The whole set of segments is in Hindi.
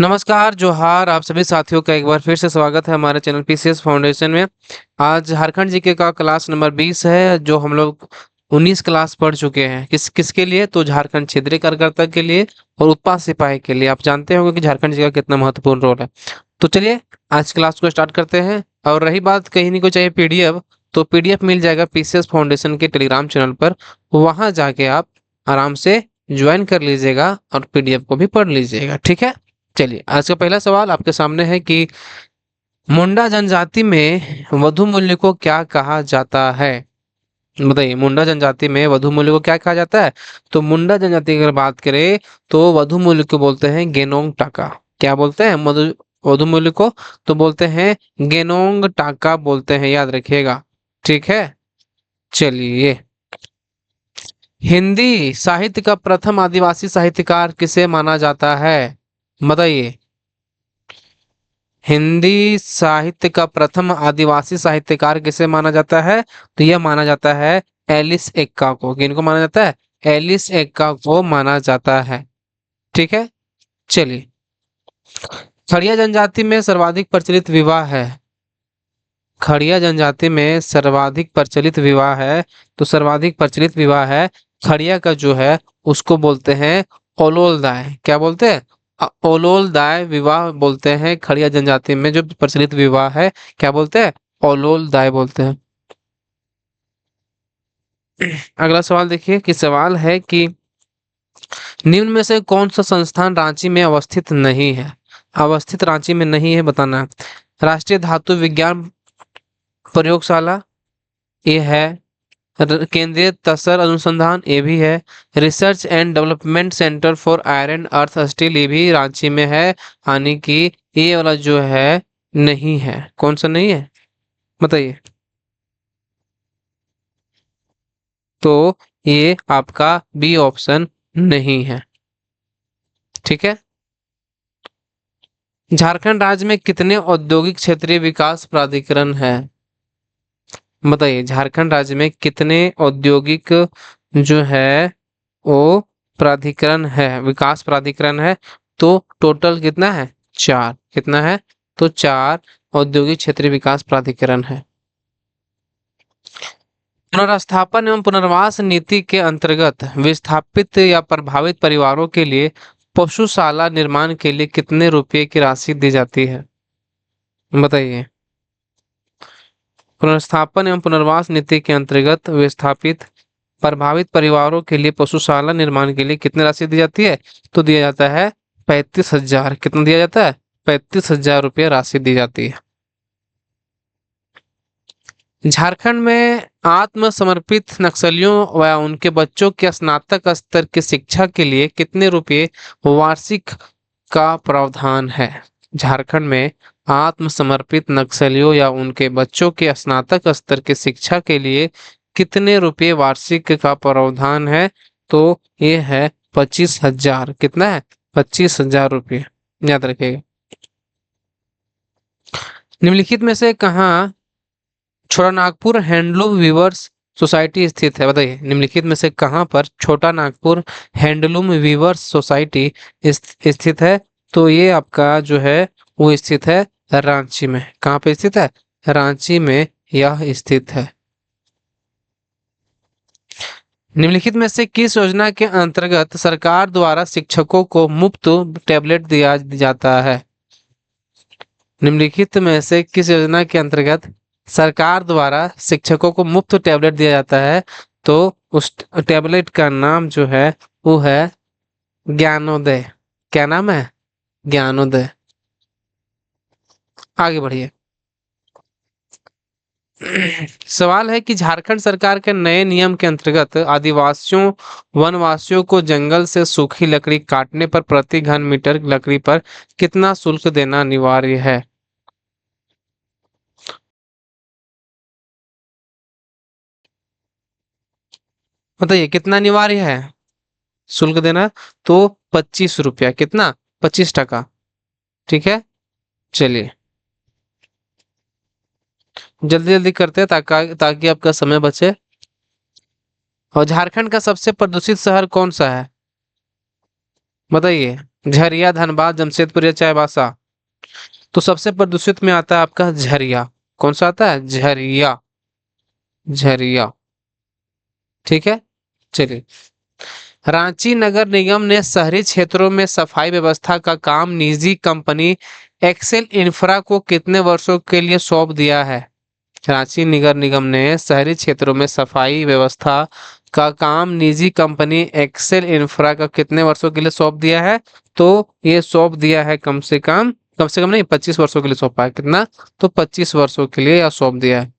नमस्कार, जोहार आप सभी साथियों का एक बार फिर से स्वागत है हमारे चैनल पीसीएस फाउंडेशन में। आज झारखंड जीके का क्लास नंबर 20 है, जो हम लोग 19 क्लास पढ़ चुके हैं। किसके लिए? तो झारखंड क्षेत्रीय कार्यकर्ता के लिए और उत्पाद सिपाही के लिए। आप जानते होंगे कि झारखंड जी का कितना महत्वपूर्ण रोल है। तो चलिए आज क्लास को स्टार्ट करते हैं। और रही बात कहीं नहीं को चाहिए पीडीएफ, तो पीडीएफ मिल जाएगा पीसीएस फाउंडेशन के टेलीग्राम चैनल पर। वहां जाके आप आराम से ज्वाइन कर लीजिएगा और पीडीएफ को भी पढ़ लीजिएगा, ठीक है। चलिए आज का पहला सवाल आपके सामने है कि मुंडा जनजाति में वधु मूल्य को क्या कहा जाता है? बताइए, मुंडा जनजाति में वधु मूल्य को क्या कहा जाता है? तो मुंडा जनजाति की अगर बात करें तो वधु मूल्य को बोलते हैं गेनोंग टाका। क्या बोलते हैं? वधु मूल्य को तो बोलते हैं गेनोंग टाका बोलते हैं, याद रखिएगा, ठीक है। चलिए, हिंदी साहित्य का प्रथम आदिवासी साहित्यकार किसे माना जाता है? बताइए, हिंदी साहित्य का प्रथम आदिवासी साहित्यकार किसे माना जाता है? तो यह माना जाता है एलिस एक्का को। किनको माना जाता है? एलिस एक्का को माना जाता है, ठीक है। चलिए, खड़िया जनजाति में सर्वाधिक प्रचलित विवाह है। खड़िया जनजाति में सर्वाधिक प्रचलित विवाह है, तो सर्वाधिक प्रचलित विवाह है खड़िया का जो है उसको बोलते हैं ओलोल दाय। क्या बोलते हैं? ओलोल दाय विवाह बोलते हैं। खड़िया जनजाति में जो प्रचलित विवाह है क्या बोलते हैं? ओलोल दाय बोलते हैं। अगला सवाल देखिए कि सवाल है कि निम्न में से कौन सा संस्थान रांची में अवस्थित नहीं है? अवस्थित रांची में नहीं है, बताना है। राष्ट्रीय धातु विज्ञान प्रयोगशाला, ये है। केंद्रीय तसर अनुसंधान, ये भी है। Research and development centre for iron earth steel, ये भी रांची में है। यानी कि ये वाला जो है नहीं है। कौन सा नहीं है बताइए? तो ये आपका बी ऑप्शन नहीं है, ठीक है। झारखंड राज्य में कितने औद्योगिक क्षेत्रीय विकास प्राधिकरण है? बताइए, झारखंड राज्य में कितने औद्योगिक जो है वो प्राधिकरण है, विकास प्राधिकरण है? तो टोटल कितना है? 4। कितना है? तो 4 औद्योगिक क्षेत्रीय विकास प्राधिकरण है। पुनर्स्थापन एवं पुनर्वास नीति के अंतर्गत विस्थापित या प्रभावित परिवारों के लिए पशुशाला निर्माण के लिए कितने रुपए की राशि दी जाती है? बताइए, पुनर्स्थापन एवं पुनर्वास नीति के अंतर्गत विस्थापित प्रभावित परिवारों के लिए पशुशाला निर्माण के लिए कितनी राशि दी जाती है? तो दिया जाता है 35,000। कितना दिया जाता है? 35,000 रुपये राशि दी जाती है। झारखंड में आत्मसमर्पित नक्सलियों व उनके बच्चों के स्नातक स्तर की शिक्षा के लिए कितने रुपए वार्षिक का प्रावधान है? झारखंड में आत्मसमर्पित नक्सलियों या उनके बच्चों के स्नातक स्तर की शिक्षा के लिए कितने रुपए वार्षिक का प्रावधान है? तो ये है 25,000। कितना है? 25,000 रुपये, याद रखिएगा। निम्नलिखित में से कहाँ छोटा नागपुर हैंडलूम वीवर्स सोसाइटी स्थित है? बताइए, निम्नलिखित में से कहाँ पर छोटा नागपुर हैंडलूम वीवर्स सोसाइटी स्थित है? तो ये आपका जो है वो स्थित है रांची में। कहाँ पे स्थित है? रांची में यह स्थित है। निम्नलिखित में से किस योजना के अंतर्गत सरकार द्वारा शिक्षकों को मुफ्त टैबलेट दिया जाता है? निम्नलिखित में से किस योजना के अंतर्गत सरकार द्वारा शिक्षकों को मुफ्त टैबलेट दिया जाता है? तो उस टैबलेट का नाम जो है वो है ज्ञानोदय। क्या नाम है? ज्ञानोदय। आगे बढ़िए। सवाल है कि झारखंड सरकार के नए नियम के अंतर्गत आदिवासियों वनवासियों को जंगल से सूखी लकड़ी काटने पर प्रति घन मीटर लकड़ी पर कितना शुल्क देना अनिवार्य है? बताइए, कितना अनिवार्य है शुल्क देना? तो 25 रुपया। कितना? 25 टका, ठीक है। चलिए, जल्दी जल्दी करते हैं ताकि ताकि आपका समय बचे। और झारखंड का सबसे प्रदूषित शहर कौन सा है? बताइए। झरिया, धनबाद, जमशेदपुर या चाईबासा? तो सबसे प्रदूषित में आता है आपका झरिया। कौन सा आता है? झरिया। झरिया। ठीक है। चलिए। रांची नगर निगम ने शहरी क्षेत्रों में सफाई व्यवस्था का काम निजी कंपनी एक्सेल इंफ्रा को कितने वर्षों के लिए सौंप दिया है? रांची नगर निगम ने शहरी क्षेत्रों में सफाई व्यवस्था का काम निजी कंपनी एक्सेल इंफ्रा का कितने वर्षों के लिए सौंप दिया है? तो ये सौंप दिया है कम से कम नहीं, 25 वर्षों के लिए सौंपा है। कितना? तो 25 वर्षों के लिए यह सौंप दिया है।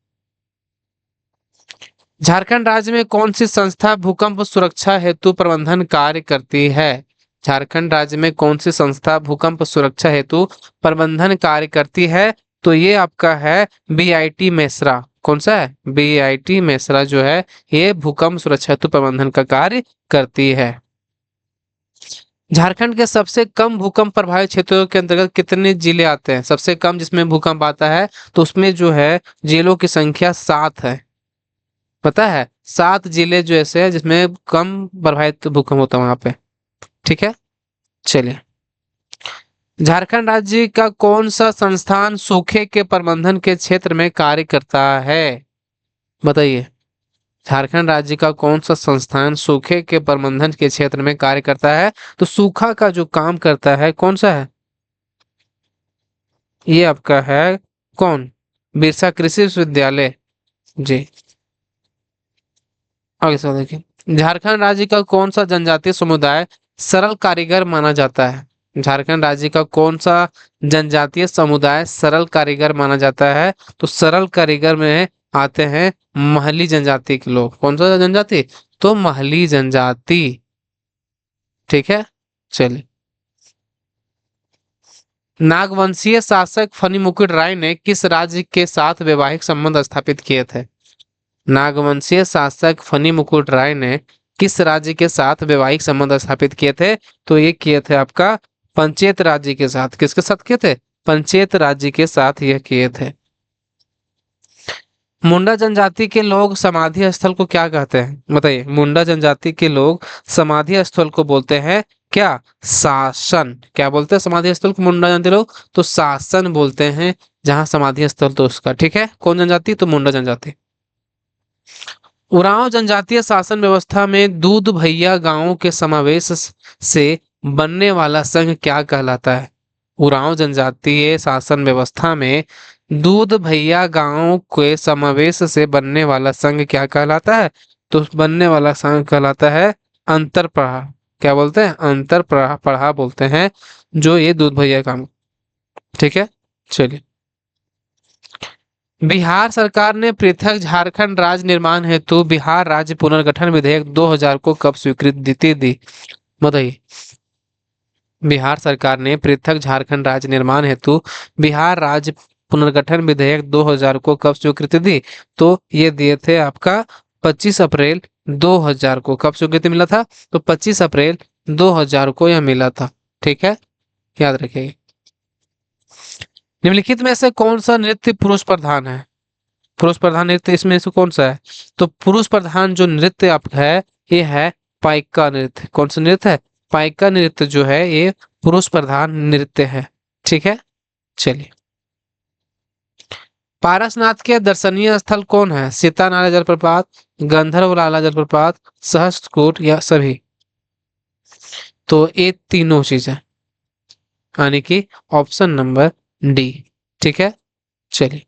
झारखंड राज्य में कौन सी संस्था भूकंप सुरक्षा हेतु प्रबंधन कार्य करती है? झारखंड राज्य में कौन सी संस्था भूकंप सुरक्षा हेतु प्रबंधन कार्य करती है? तो ये आपका है बीआईटी मेसरा। कौन सा है? बीआईटी मेसरा जो है ये भूकंप सुरक्षा हेतु प्रबंधन का कार्य करती है। झारखंड के सबसे कम भूकंप प्रभावित क्षेत्रों के अंतर्गत कितने जिले आते हैं? सबसे कम जिसमें भूकंप आता है तो उसमें जो है जिलों की संख्या 7 है। पता है? 7 जिले जो ऐसे हैं जिसमें कम प्रभावित भूकंप होता है वहां पे। ठीक है। चलिए। झारखंड राज्य का कौन सा संस्थान सूखे के प्रबंधन के क्षेत्र में कार्य करता है? बताइए। झारखंड राज्य का कौन सा संस्थान सूखे के प्रबंधन के क्षेत्र में कार्य करता है? तो सूखा का जो काम करता है कौन सा है? ये आपका है कौन? बिरसा कृषि विश्वविद्यालय। जी। आगे सवाल देखिए। झारखंड राज्य का कौन सा जनजातीय समुदाय सरल कारीगर माना जाता है? झारखंड राज्य का कौन सा जनजातीय समुदाय सरल कारीगर माना जाता है? तो सरल कारीगर में आते हैं महली जनजाति के लोग। कौन सा जनजाति? तो महली जनजाति। ठीक है। चलिए। नागवंशीय शासक फणिमुकुट राय ने किस राज्य के साथ वैवाहिक संबंध स्थापित किए थे? नागवंशीय शासक फनी मुकुट राय ने किस राज्य के साथ वैवाहिक संबंध स्थापित किए थे? तो ये किए थे आपका पंचेत राज्य के साथ। किसके साथ किए थे? पंचेत राज्य के साथ यह किए थे। मुंडा जनजाति के लोग समाधि स्थल को क्या कहते हैं? बताइए। मुंडा जनजाति के लोग समाधि स्थल को बोलते हैं क्या? शासन। क्या बोलते हैं समाधि स्थल को मुंडा जनजाति लोग? तो शासन बोलते हैं। जहां समाधि स्थल तो उसका। ठीक है। कौन जनजाति? तो मुंडा जनजाति। उरांव जनजातीय शासन व्यवस्था में दूध भैया गांवों के समावेश से बनने वाला संघ क्या कहलाता है? उरांव जनजातीय शासन व्यवस्था में दूध भैया गांवों के समावेश से बनने वाला संघ क्या कहलाता है? तो बनने वाला संघ कहलाता है अंतरप्रहा। क्या बोलते हैं? अंतरप्रहा प्रहा बोलते हैं जो ये दूध भैया काम। ठीक है। चलिए। बिहार सरकार ने पृथक झारखंड राज्य निर्माण हेतु बिहार राज्य पुनर्गठन विधेयक 2000 को कब स्वीकृति दी? बताइए। बिहार सरकार ने पृथक झारखंड राज्य निर्माण हेतु बिहार राज्य पुनर्गठन विधेयक 2000 को कब स्वीकृति दी? तो ये दिए थे आपका 25 अप्रैल 2000 को। कब स्वीकृति मिला था? तो 25 अप्रैल 2000 को यह मिला था। ठीक है। याद रखिए। निम्नलिखित में से कौन सा नृत्य पुरुष प्रधान है? पुरुष प्रधान नृत्य इसमें से कौन सा है? तो पुरुष प्रधान जो नृत्य आप है ये है पाइका नृत्य। कौन सा नृत्य है? पाइका नृत्य जो है ये पुरुष प्रधान नृत्य है। ठीक है। चलिए। पारसनाथ के दर्शनीय स्थल कौन है? सीता नाला जलप्रपात, गंधर्व लाला जलप्रपात, सहस्त्रकूट या सभी? तो ये तीनों चीजें यानी कि ऑप्शन नंबर डी। ठीक है। चलिए।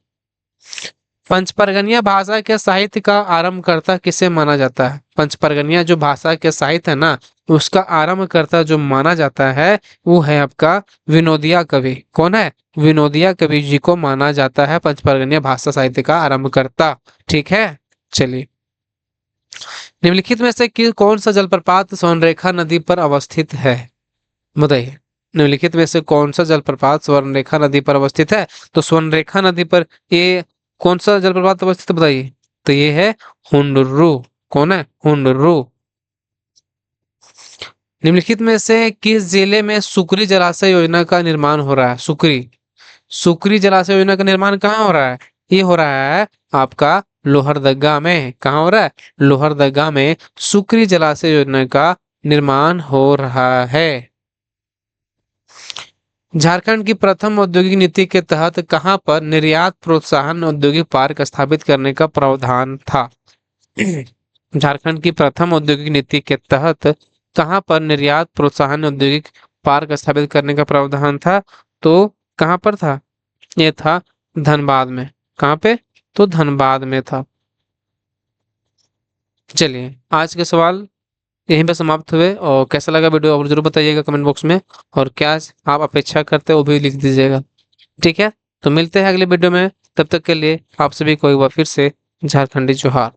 पंचपरगनिया भाषा के साहित्य का आरंभकर्ता किसे माना जाता है? पंचपरगनिया जो भाषा के साहित्य है ना उसका आरंभकर्ता जो माना जाता है वो है आपका विनोदिया कवि। कौन है? विनोदिया कवि जी को माना जाता है पंचपरगनिया भाषा साहित्य का आरंभकर्ता। ठीक है। चलिए। निम्नलिखित में से कौन सा जलप्रपात स्वर्णरेखा नदी पर अवस्थित है? बताइए। निम्नलिखित में से कौन सा जलप्रपात स्वर्णरेखा नदी पर अवस्थित है? तो स्वर्णरेखा नदी पर ये कौन सा जलप्रपात अवस्थित है? बताइए। तो ये है हुंडुर्रू। कौन है? हुंडुर्रू। निम्नलिखित में से किस जिले में सुकरी जलाशय योजना का निर्माण हो रहा है? सुकरी। सुकरी जलाशय योजना का निर्माण कहाँ हो रहा है? ये हो रहा है आपका लोहरदगा में। कहाँ हो रहा है? लोहरदगा में सुकरी जलाशय योजना का निर्माण हो रहा है। झारखंड की प्रथम औद्योगिक नीति के तहत कहां पर निर्यात प्रोत्साहन औद्योगिक पार्क स्थापित करने का प्रावधान था? झारखंड की प्रथम औद्योगिक नीति के तहत कहां पर निर्यात प्रोत्साहन औद्योगिक पार्क स्थापित करने का प्रावधान था? तो कहां पर था? ये था धनबाद में। कहां पे? तो धनबाद में था। चलिए, आज के सवाल यहीं पे समाप्त हुए। और कैसा लगा वीडियो और जरूर बताइएगा कमेंट बॉक्स में। और क्या आप अपेक्षा करते हो वो भी लिख दीजिएगा। ठीक है, तो मिलते हैं अगले वीडियो में। तब तक के लिए आप सभी को एक बार फिर से झारखंडी जोहार।